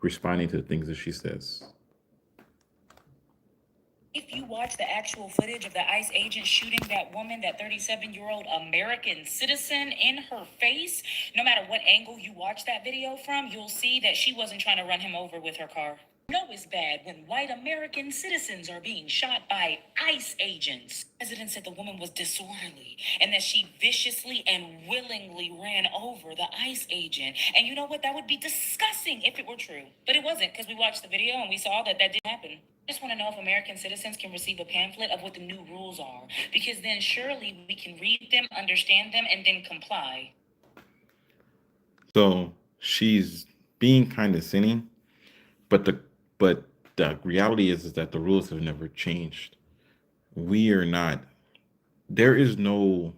responding to the things that she says. If you watch the actual footage of the ICE agent shooting that woman, that 37-year-old American citizen, in her face, no matter what angle you watch that video from, you'll see that she wasn't trying to run him over with her car. You know it's bad when white American citizens are being shot by ICE agents. The president said the woman was disorderly and that she viciously and willingly ran over the ICE agent. And you know what? That would be disgusting if it were true. But it wasn't, because we watched the video and we saw that that didn't happen. I just want to know if American citizens can receive a pamphlet of what the new rules are, because then surely we can read them, understand them, and then comply. So she's being kind of sinning, but the reality is that the rules have never changed. We are not. There is no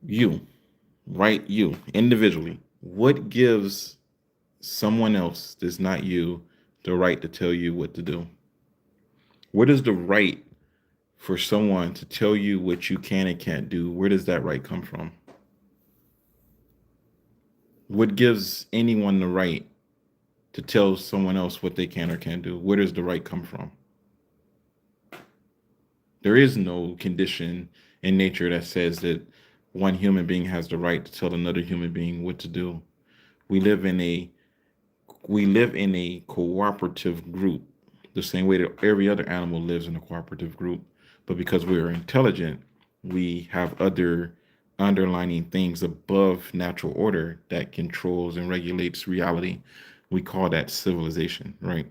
you, right? You individually. What gives someone else that's not you the right to tell you what to do? What is the right for someone to tell you what you can and can't do? Where does that right come from? What gives anyone the right to tell someone else what they can or can't do? Where does the right come from? There is no condition in nature that says that one human being has the right to tell another human being what to do. We live in a cooperative group, the same way that every other animal lives in a cooperative group. But because we are intelligent, we have other underlining things above natural order that controls and regulates reality. We call that civilization, right?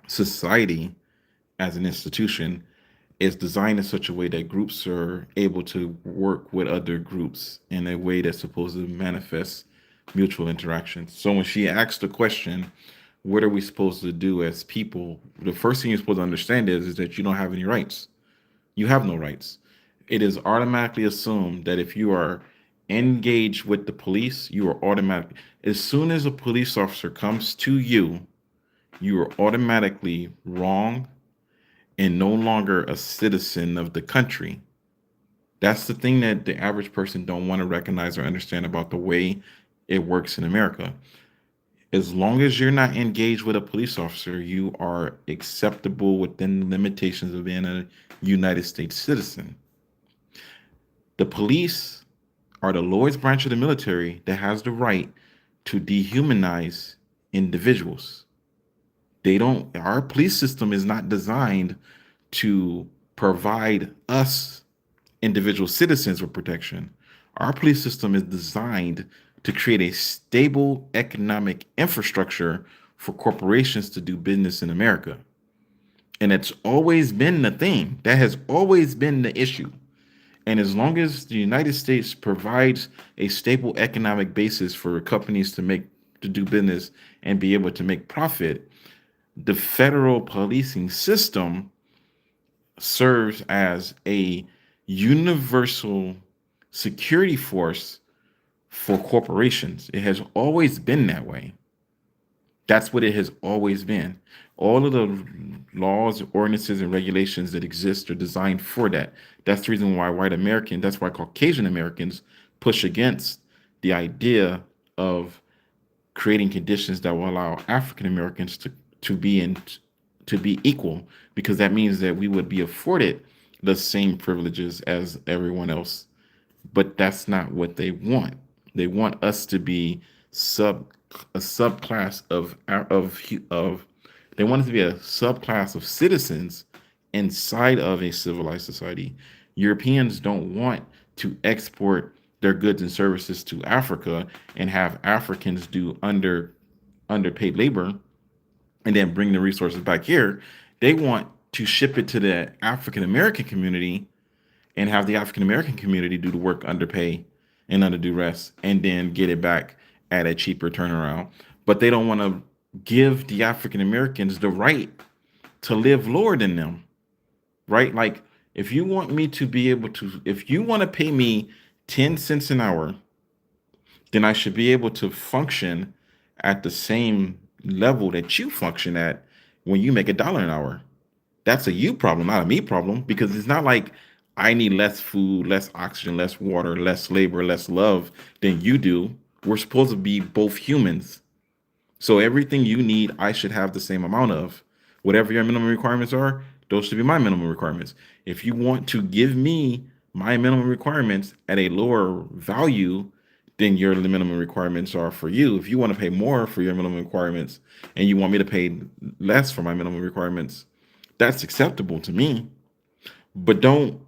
Society as an institution is designed in such a way that groups are able to work with other groups in a way that's supposed to manifest mutual interaction. So when she asked the question, what are we supposed to do as people? The first thing you're supposed to understand is that you don't have any rights. You have no rights. It is automatically assumed that if you are engaged with the police, you are automatic. As soon as a police officer comes to you, you are automatically wrong and no longer a citizen of the country. That's the thing that the average person don't want to recognize or understand about the way it works in America. As long as you're not engaged with a police officer, you are acceptable within the limitations of being a United States citizen. The police are the lowest branch of the military that has the right to dehumanize individuals. Our police system is not designed to provide us individual citizens with protection. Our police system is designed to create a stable economic infrastructure for corporations to do business in America. And it's always been the thing. That has always been the issue. And as long as the United States provides a stable economic basis for companies to do business and be able to make profit, the federal policing system serves as a universal security force for corporations. It has always been that way. That's what it has always been. All of the laws, ordinances, and regulations that exist are designed for that. That's the reason why that's why Caucasian Americans push against the idea of creating conditions that will allow African Americans to be equal, because that means that we would be afforded the same privileges as everyone else. But that's not what they want. They want us to be a subclass of they want us to be a subclass of citizens inside of a civilized society. Europeans don't want to export their goods and services to Africa and have Africans do underpaid labor and then bring the resources back here. They want to ship it to the African American community and have the African American community do the work under pay and under duress, and then get it back at a cheaper turnaround. But they don't want to give the African Americans the right to live lower than them, right? Like, if you want if you want to pay me 10 cents an hour, then I should be able to function at the same level that you function at when you make $1 an hour. That's a you problem, not a me problem, because it's not like I need less food, less oxygen, less water, less labor, less love than you do. We're supposed to be both humans. So everything you need, I should have the same amount of. Whatever your minimum requirements are, those should be my minimum requirements. If you want to give me my minimum requirements at a lower value than your minimum requirements are for you, if you want to pay more for your minimum requirements and you want me to pay less for my minimum requirements, that's acceptable to me. But don't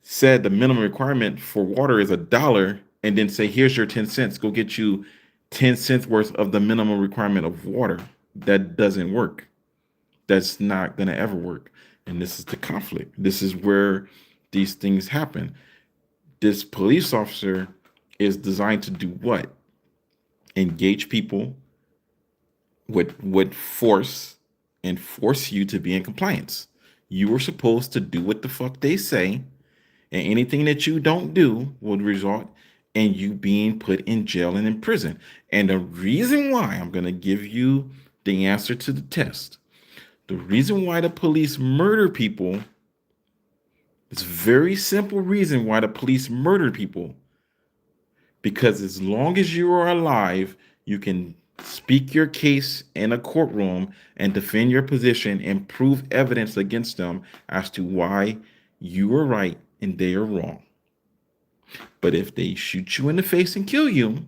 said the minimum requirement for water is $1 and then say, here's your 10 cents, go get you 10 cents worth of the minimum requirement of water. That doesn't work. That's not going to ever work. And this is the conflict. This is where these things happen. This police officer is designed to do what? Engage people with force and force you to be in compliance. You are supposed to do what the fuck they say, and anything that you don't do will result in you being put in jail and in prison. And the reason why, I'm going to give you the answer to the test. The reason why the police murder people, it's a very simple reason why the police murder people. Because as long as you are alive, you can speak your case in a courtroom and defend your position and prove evidence against them as to why you are right and they are wrong. But if they shoot you in the face and kill you,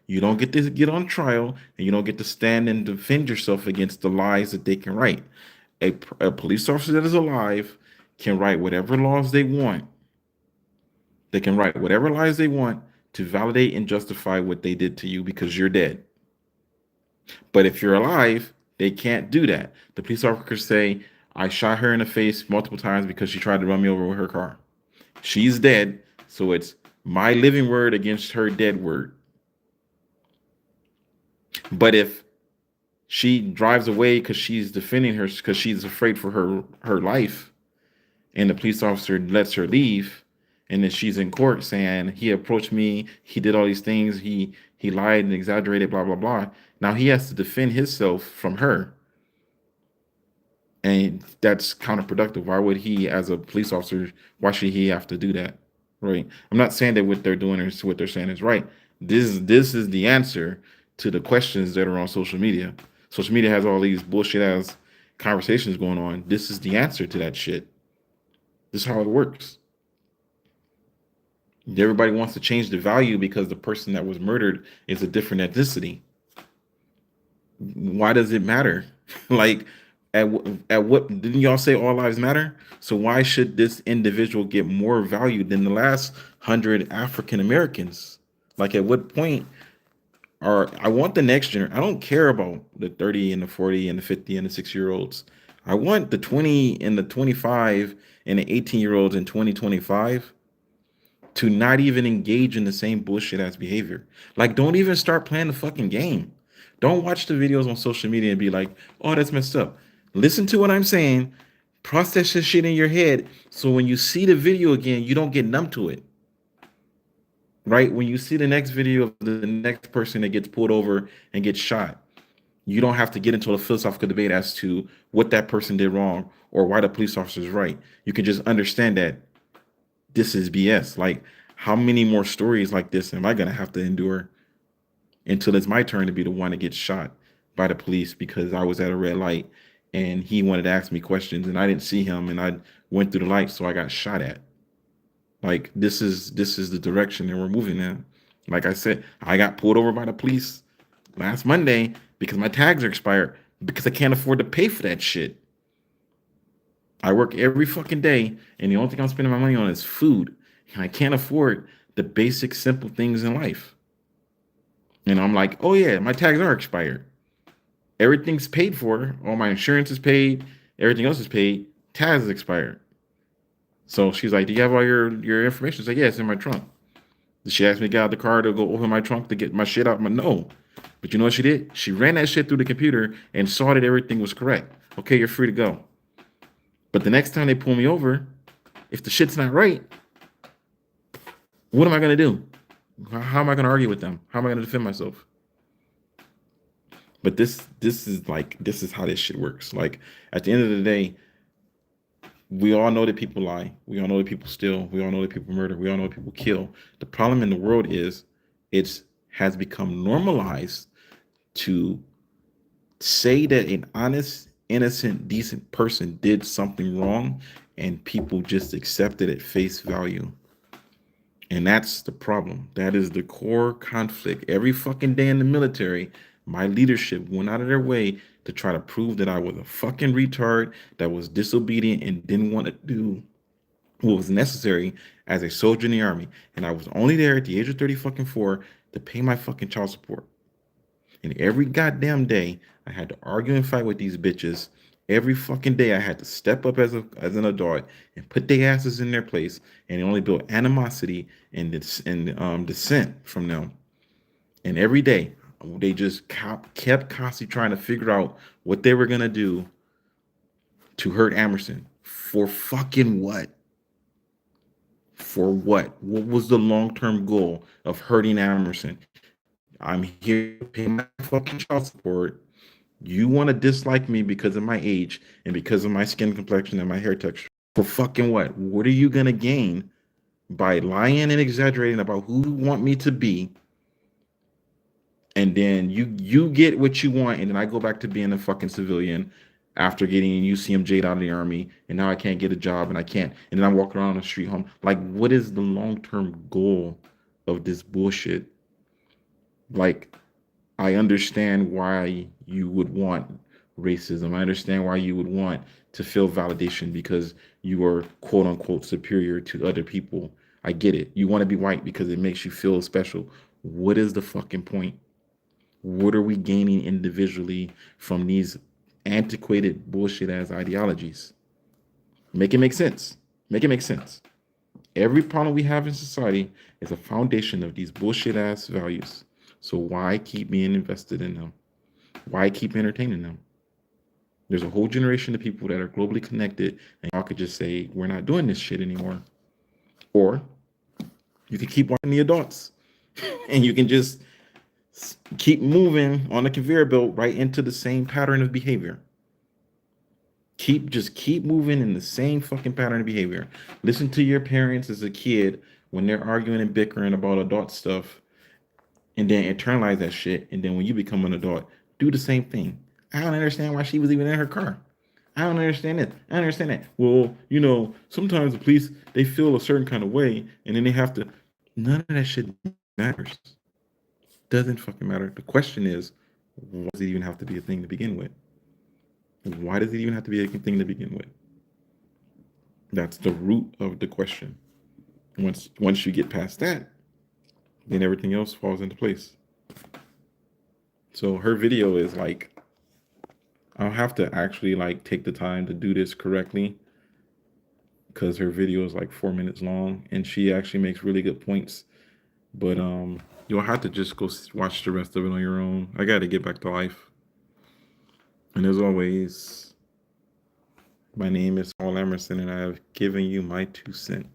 you don't get to get on trial and you don't get to stand and defend yourself against the lies that they can write. A police officer that is alive can write whatever laws they want. They can write whatever lies they want to validate and justify what they did to you because you're dead. But if you're alive, they can't do that. The police officers say, I shot her in the face multiple times because she tried to run me over with her car. She's dead, so it's my living word against her dead word. But if she drives away because she's defending her, because she's afraid for her life, and the police officer lets her leave, and then she's in court saying he approached me, he did all these things, he lied and exaggerated, blah blah blah. Now he has to defend himself from her, and that's counterproductive. Why would he, as a police officer, why should he have to do that? Right? I'm not saying that what they're doing is what they're saying is right. This is the answer to the questions that are on social media. Social media has all these bullshit ass conversations going on. This is the answer to that shit. This is how it works. Everybody wants to change the value because the person that was murdered is a different ethnicity. Why does it matter? Like, at what didn't y'all say all lives matter? So why should this individual get more value than the last 100 African Americans? Like, at what point are I want the next generation? I don't care about the 30 and the 40 and the 50 and the 6-year-olds. I want the 20 and the 25 and the 18-year-olds in 2025 to not even engage in the same bullshit ass behavior. Like, don't even start playing the fucking game. Don't watch the videos on social media and be like, oh, that's messed up. Listen to what I'm saying, process this shit in your head, so when you see the video again, you don't get numb to it. Right? When you see the next video of the next person that gets pulled over and gets shot, you don't have to get into a philosophical debate as to what that person did wrong or why the police officer is right. You can just understand that this is BS. Like, how many more stories like this am I going to have to endure until it's my turn to be the one that gets shot by the police because I was at a red light and he wanted to ask me questions and I didn't see him and I went through the light, so I got shot at. Like, this is the direction that we're moving in. Like I said, I got pulled over by the police last Monday because my tags are expired because I can't afford to pay for that shit. I work every fucking day, and the only thing I'm spending my money on is food. And I can't afford the basic, simple things in life. And I'm like, oh yeah, my tags are expired. Everything's paid for. All my insurance is paid. Everything else is paid. Tags is expired. So she's like, do you have all your information? She's like, yeah, it's in my trunk. She asked me to get out the car to go open my trunk to get my shit out. No. But you know what she did? She ran that shit through the computer and saw that everything was correct. Okay, you're free to go. But the next time they pull me over, if the shit's not right, what am I going to do? How am I going to argue with them? How am I going to defend myself? But this is how this shit works. Like, at the end of the day, we all know that people lie. We all know that people steal. We all know that people murder. We all know that people kill. The problem in the world is it's has become normalized to say that an honest, innocent, decent person did something wrong and people just accept it at face value. And that's the problem. That is the core conflict. Every fucking day in the military, my leadership went out of their way to try to prove that I was a fucking retard that was disobedient and didn't want to do what was necessary as a soldier in the army. And I was only there at the age of 30 fucking 4 to pay my fucking child support. And every goddamn day, I had to argue and fight with these bitches. Every fucking day, I had to step up as an adult and put their asses in their place, and it only built animosity and dissent from them. And every day, they just kept constantly trying to figure out what they were gonna do to hurt Emerson. For fucking what? For what? What was the long term goal of hurting Emerson? I'm here to pay my fucking child support. You want to dislike me because of my age and because of my skin complexion and my hair texture. For fucking what? What are you going to gain by lying and exaggerating about who you want me to be? And then you get what you want, and then I go back to being a fucking civilian after getting UCMJ'd out of the army, and now I can't get a job, and I can't, and then I'm walking around the street home. Like, what is the long-term goal of this bullshit? Like, I understand why you would want racism. I understand why you would want to feel validation because you are quote unquote superior to other people. I get it. You want to be white because it makes you feel special. What is the fucking point? What are we gaining individually from these antiquated bullshit ass ideologies? Make it make sense. Make it make sense. Every problem we have in society is a foundation of these bullshit ass values. So why keep being invested in them? Why keep entertaining them? There's a whole generation of people that are globally connected, and y'all could just say, we're not doing this shit anymore. Or you can keep watching the adults and you can just keep moving on the conveyor belt right into the same pattern of behavior. Keep moving in the same fucking pattern of behavior. Listen to your parents as a kid when they're arguing and bickering about adult stuff, and then internalize that shit. And then when you become an adult, do the same thing. I don't understand why she was even in her car. I don't understand it. I don't understand that. Well, sometimes the police, they feel a certain kind of way, and then they have to. None of that shit matters. Doesn't fucking matter. The question is, why does it even have to be a thing to begin with? Why does it even have to be a thing to begin with? That's the root of the question. Once you get past that, then everything else falls into place. So her video is like, I'll have to actually like take the time to do this correctly because her video is like 4 minutes long and she actually makes really good points. But you'll have to just go watch the rest of it on your own. I got to get back to life. And as always, my name is Paul Emerson, and I have given you my 2 cents.